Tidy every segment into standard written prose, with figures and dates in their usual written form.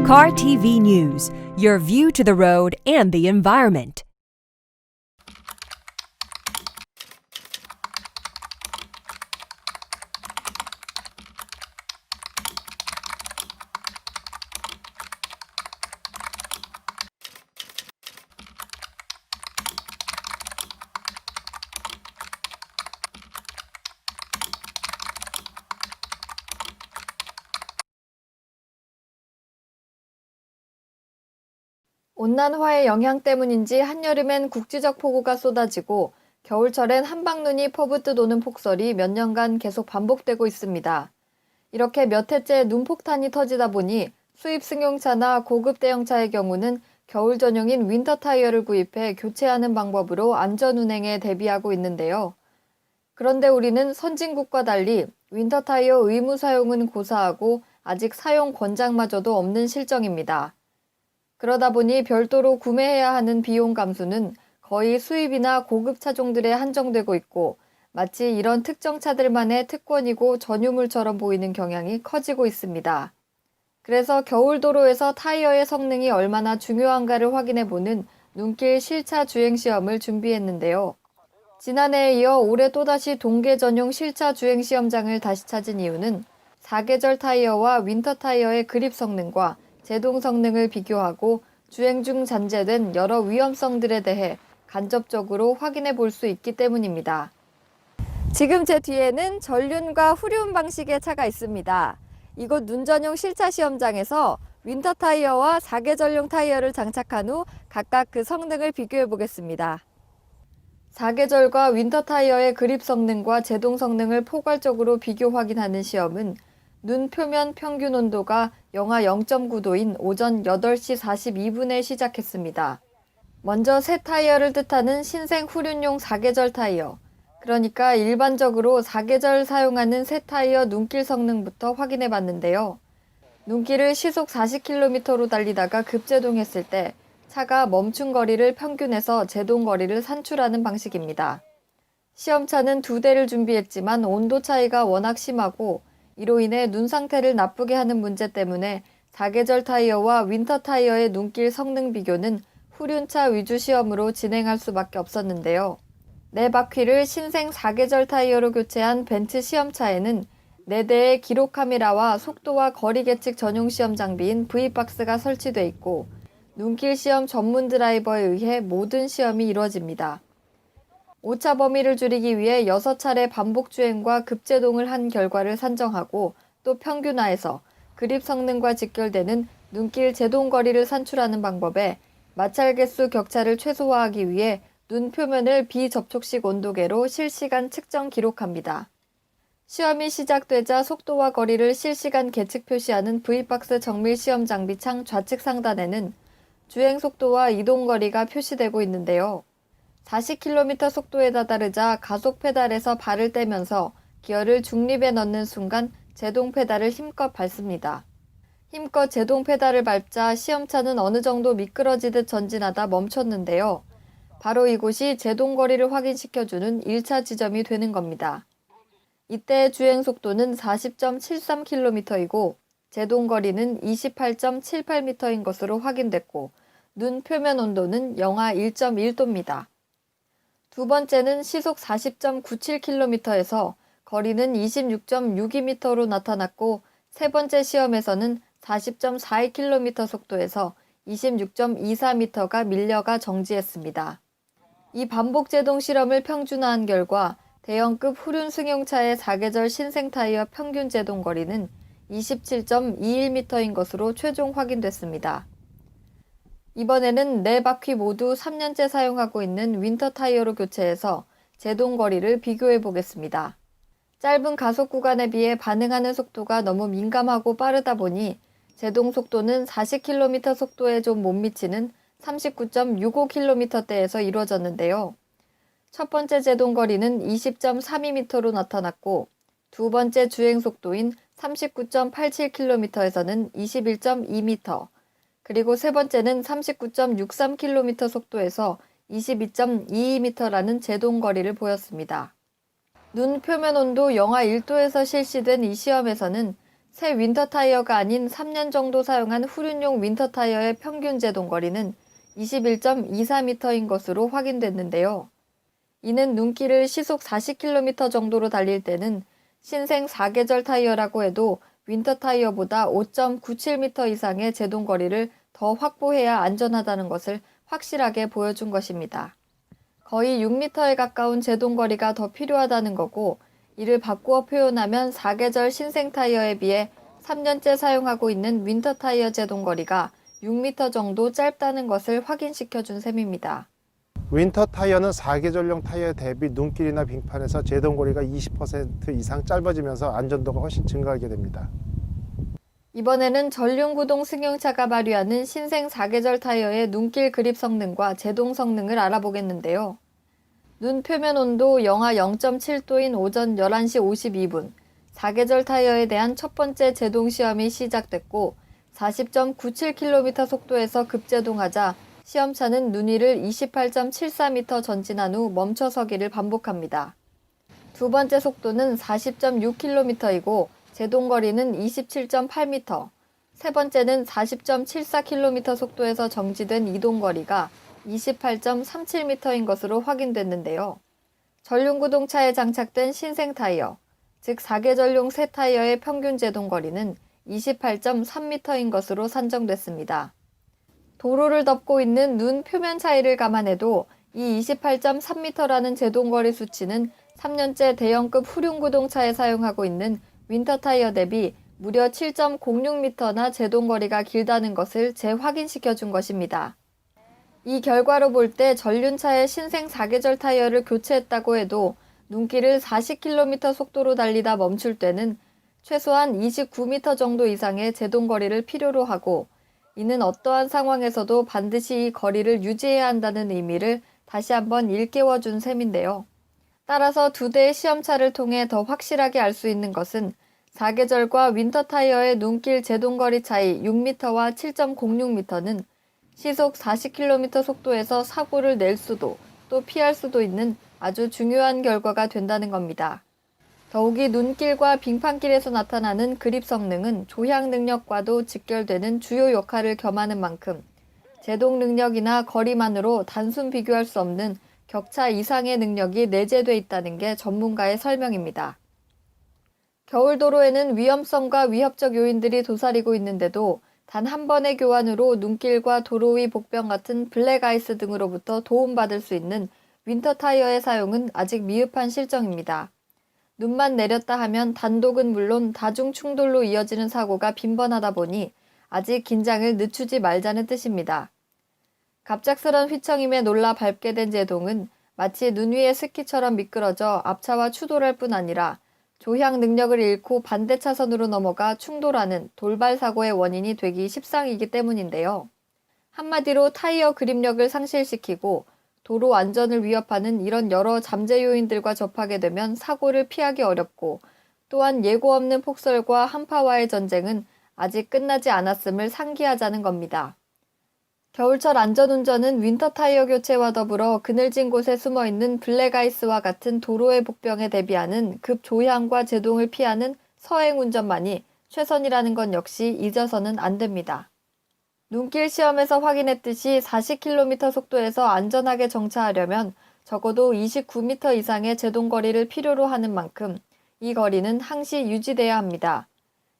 Car TV News, your view to the road and the environment. 온난화의 영향 때문인지 한여름엔 국지적 폭우가 쏟아지고 겨울철엔 한방눈이 퍼붓듯 오는 폭설이 몇 년간 계속 반복되고 있습니다. 이렇게 몇 해째 눈폭탄이 터지다 보니 수입 승용차나 고급 대형차의 경우는 겨울 전용인 윈터 타이어를 구입해 교체하는 방법으로 안전 운행에 대비하고 있는데요. 그런데 우리는 선진국과 달리 윈터 타이어 의무 사용은 고사하고 아직 사용 권장마저도 없는 실정입니다. 그러다 보니 별도로 구매해야 하는 비용 감수는 거의 수입이나 고급 차종들에 한정되고 있고 마치 이런 특정 차들만의 특권이고 전유물처럼 보이는 경향이 커지고 있습니다. 그래서 겨울 도로에서 타이어의 성능이 얼마나 중요한가를 확인해보는 눈길 실차 주행 시험을 준비했는데요. 지난해에 이어 올해 또다시 동계 전용 실차 주행 시험장을 다시 찾은 이유는 사계절 타이어와 윈터 타이어의 그립 성능과 제동 성능을 비교하고 주행 중 잔재된 여러 위험성들에 대해 간접적으로 확인해 볼 수 있기 때문입니다. 지금 제 뒤에는 전륜과 후륜 방식의 차가 있습니다. 이곳 눈 전용 실차 시험장에서 윈터 타이어와 사계절용 타이어를 장착한 후 각각 그 성능을 비교해 보겠습니다. 사계절과 윈터 타이어의 그립 성능과 제동 성능을 포괄적으로 비교 확인하는 시험은 눈 표면 평균 온도가 영하 0.9도인 오전 8시 42분에 시작했습니다. 먼저 새 타이어를 뜻하는 신생 후륜용 사계절 타이어, 그러니까 일반적으로 사계절 사용하는 새 타이어 눈길 성능부터 확인해 봤는데요. 눈길을 시속 40km로 달리다가 급제동했을 때 차가 멈춘 거리를 평균해서 제동 거리를 산출하는 방식입니다. 시험차는 2대를 준비했지만 온도 차이가 워낙 심하고 이로 인해 눈 상태를 나쁘게 하는 문제 때문에 사계절 타이어와 윈터 타이어의 눈길 성능 비교는 후륜차 위주 시험으로 진행할 수밖에 없었는데요. 4바퀴를 신생 사계절 타이어로 교체한 벤츠 시험차에는 4대의 기록 카메라와 속도와 거리 계측 전용 시험 장비인 V박스가 설치돼 있고 눈길 시험 전문 드라이버에 의해 모든 시험이 이루어집니다. 오차 범위를 줄이기 위해 6차례 반복 주행과 급제동을 한 결과를 산정하고 또 평균화해서 그립 성능과 직결되는 눈길 제동 거리를 산출하는 방법에 마찰 개수 격차를 최소화하기 위해 눈 표면을 비접촉식 온도계로 실시간 측정 기록합니다. 시험이 시작되자 속도와 거리를 실시간 계측 표시하는 V박스 정밀 시험 장비창 좌측 상단에는 주행 속도와 이동 거리가 표시되고 있는데요. 40km 속도에 다다르자 가속 페달에서 발을 떼면서 기어를 중립에 넣는 순간 제동 페달을 힘껏 밟습니다. 힘껏 제동 페달을 밟자 시험차는 어느 정도 미끄러지듯 전진하다 멈췄는데요. 바로 이곳이 제동 거리를 확인시켜주는 1차 지점이 되는 겁니다. 이때 주행 속도는 40.73km이고 제동 거리는 28.78m인 것으로 확인됐고 눈 표면 온도는 영하 1.1도입니다. 두 번째는 시속 40.97km에서 거리는 26.62m로 나타났고 세 번째 시험에서는 40.42km 속도에서 26.24m가 밀려가 정지했습니다. 이 반복 제동 실험을 평준화한 결과 대형급 후륜 승용차의 사계절 신생 타이어 평균 제동 거리는 27.21m인 것으로 최종 확인됐습니다. 이번에는 4바퀴 모두 3년째 사용하고 있는 윈터 타이어로 교체해서 제동 거리를 비교해 보겠습니다. 짧은 가속 구간에 비해 반응하는 속도가 너무 민감하고 빠르다 보니 제동 속도는 40km 속도에 좀 못 미치는 39.65km대에서 이루어졌는데요. 첫 번째 제동 거리는 20.32m로 나타났고 두 번째 주행 속도인 39.87km에서는 21.2m, 그리고 세 번째는 39.63km 속도에서 22.22m라는 제동 거리를 보였습니다. 눈 표면 온도 영하 1도에서 실시된 이 시험에서는 새 윈터 타이어가 아닌 3년 정도 사용한 후륜용 윈터 타이어의 평균 제동 거리는 21.24m인 것으로 확인됐는데요. 이는 눈길을 시속 40km 정도로 달릴 때는 신생 4계절 타이어라고 해도 윈터 타이어보다 5.97m 이상의 제동 거리를 더 확보해야 안전하다는 것을 확실하게 보여준 것입니다. 거의 6m에 가까운 제동 거리가 더 필요하다는 거고, 이를 바꾸어 표현하면 4계절 신생 타이어에 비해 3년째 사용하고 있는 윈터 타이어 제동 거리가 6m 정도 짧다는 것을 확인시켜준 셈입니다. 윈터 타이어는 4계절용 타이어 대비 눈길이나 빙판에서 제동거리가 20% 이상 짧아지면서 안전도가 훨씬 증가하게 됩니다. 이번에는 전륜구동 승용차가 발휘하는 신생 4계절 타이어의 눈길 그립 성능과 제동 성능을 알아보겠는데요. 눈 표면 온도 영하 0.7도인 오전 11시 52분, 4계절 타이어에 대한 첫 번째 제동 시험이 시작됐고 40.97km 속도에서 급제동하자 시험차는 눈 위를 28.74m 전진한 후 멈춰서기를 반복합니다. 두 번째 속도는 40.6km이고 제동거리는 27.8m, 세 번째는 40.74km 속도에서 정지된 이동거리가 28.37m인 것으로 확인됐는데요. 전륜구동차에 장착된 신생 타이어, 즉 4계절용 새 타이어의 평균 제동거리는 28.3m인 것으로 산정됐습니다. 도로를 덮고 있는 눈 표면 차이를 감안해도 이 28.3m라는 제동거리 수치는 3년째 대형급 후륜구동차에 사용하고 있는 윈터 타이어 대비 무려 7.06m나 제동거리가 길다는 것을 재확인시켜준 것입니다. 이 결과로 볼 때 전륜차의 신생 4계절 타이어를 교체했다고 해도 눈길을 40km 속도로 달리다 멈출 때는 최소한 29m 정도 이상의 제동거리를 필요로 하고, 이는 어떠한 상황에서도 반드시 이 거리를 유지해야 한다는 의미를 다시 한번 일깨워준 셈인데요. 따라서 두 대의 시험차를 통해 더 확실하게 알 수 있는 것은 4계절과 윈터 타이어의 눈길 제동거리 차이 6m와 7.06m는 시속 40km 속도에서 사고를 낼 수도 또 피할 수도 있는 아주 중요한 결과가 된다는 겁니다. 더욱이 눈길과 빙판길에서 나타나는 그립 성능은 조향 능력과도 직결되는 주요 역할을 겸하는 만큼 제동 능력이나 거리만으로 단순 비교할 수 없는 격차 이상의 능력이 내재돼 있다는 게 전문가의 설명입니다. 겨울 도로에는 위험성과 위협적 요인들이 도사리고 있는데도 단 한 번의 교환으로 눈길과 도로 위 복병 같은 블랙 아이스 등으로부터 도움받을 수 있는 윈터 타이어의 사용은 아직 미흡한 실정입니다. 눈만 내렸다 하면 단독은 물론 다중 충돌로 이어지는 사고가 빈번하다 보니 아직 긴장을 늦추지 말자는 뜻입니다. 갑작스런 휘청임에 놀라 밟게 된 제동은 마치 눈 위의 스키처럼 미끄러져 앞차와 추돌할 뿐 아니라 조향 능력을 잃고 반대 차선으로 넘어가 충돌하는 돌발 사고의 원인이 되기 십상이기 때문인데요. 한마디로 타이어 그립력을 상실시키고 도로 안전을 위협하는 이런 여러 잠재 요인들과 접하게 되면 사고를 피하기 어렵고, 또한 예고 없는 폭설과 한파와의 전쟁은 아직 끝나지 않았음을 상기하자는 겁니다. 겨울철 안전운전은 윈터 타이어 교체와 더불어 그늘진 곳에 숨어있는 블랙아이스와 같은 도로의 복병에 대비하는 급조향과 제동을 피하는 서행 운전만이 최선이라는 건 역시 잊어서는 안 됩니다. 눈길 시험에서 확인했듯이 40km 속도에서 안전하게 정차하려면 적어도 29m 이상의 제동거리를 필요로 하는 만큼 이 거리는 항시 유지돼야 합니다.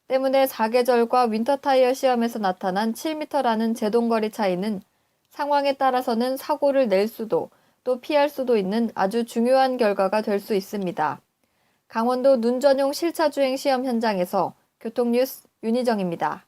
때문에 4계절과 윈터 타이어 시험에서 나타난 7m라는 제동거리 차이는 상황에 따라서는 사고를 낼 수도 또 피할 수도 있는 아주 중요한 결과가 될 수 있습니다. 강원도 눈 전용 실차 주행 시험 현장에서 교통뉴스 윤희정입니다.